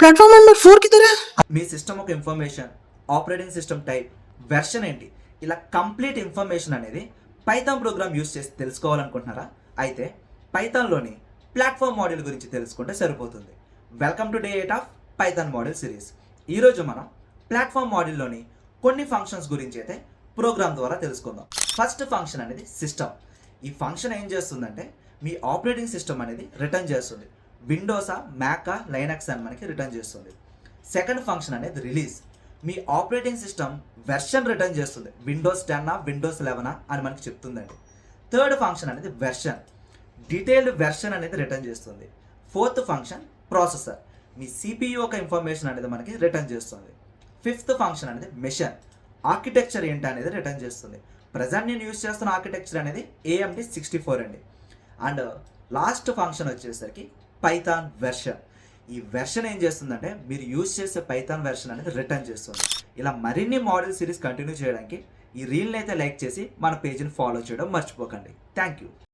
Platform number 4 किधर है? మీ system ఒక information, operating system type, version ఏంటి, ఇలా కంప్లీట్ ఇన్ఫర్మేషన్ అనేది పైథాన్ ప్రోగ్రామ్ యూస్ చేసి తెలుసుకోవాలనుకుంటున్నారా? అయితే పైథాన్లోని ప్లాట్ఫామ్ మోడల్ గురించి తెలుసుకుంటే సరిపోతుంది. Welcome to day 8 of Python model series. ఈరోజు మనం ప్లాట్ఫామ్ మోడల్లోని కొన్ని ఫంక్షన్స్ గురించి అయితే ప్రోగ్రామ్ ద్వారా తెలుసుకుందాం. ఫస్ట్ ఫంక్షన్ అనేది సిస్టమ్. ఈ ఫంక్షన్ ఏం చేస్తుందంటే మీ ఆపరేటింగ్ సిస్టమ్ అనేది రిటర్న్ చేస్తుంది. విండోసా, మ్యాకా, లైనక్స్ అని మనకి రిటర్న్ చేస్తుంది. సెకండ్ ఫంక్షన్ అనేది రిలీజ్. మీ ఆపరేటింగ్ సిస్టమ్ వెర్షన్ రిటర్న్ చేస్తుంది. విండోస్ 10 విండోస్ 11 అని మనకి చెప్తుందండి. థర్డ్ ఫంక్షన్ అనేది వెర్షన్, డీటెయిల్డ్ వెర్షన్ అనేది రిటర్న్ చేస్తుంది. ఫోర్త్ ఫంక్షన్ ప్రాసెసర్, మీ సిపియు ఒక ఇన్ఫర్మేషన్ అనేది మనకి రిటర్న్ చేస్తుంది. ఫిఫ్త్ ఫంక్షన్ అనేది మెషిన్, ఆర్కిటెక్చర్ ఏంటి అనేది రిటర్న్ చేస్తుంది. ప్రజెంట్ నేను యూస్ చేస్తున్న ఆర్కిటెక్చర్ అనేది AMD 64 అండి. అండ్ లాస్ట్ ఫంక్షన్ వచ్చేసరికి పైథాన్ వెర్షన్. ఈ వెర్షన్ ఏం చేస్తుందంటే మీరు యూజ్ చేసే పైథాన్ వెర్షన్ అనేది రిటర్న్ చేస్తుంది. ఇలా మరిన్ని మోడల్ సిరీస్ కంటిన్యూ చేయడానికి ఈ రీల్ని అయితే లైక్ చేసి మన పేజ్ని ఫాలో చేయడం మర్చిపోకండి. Thank you.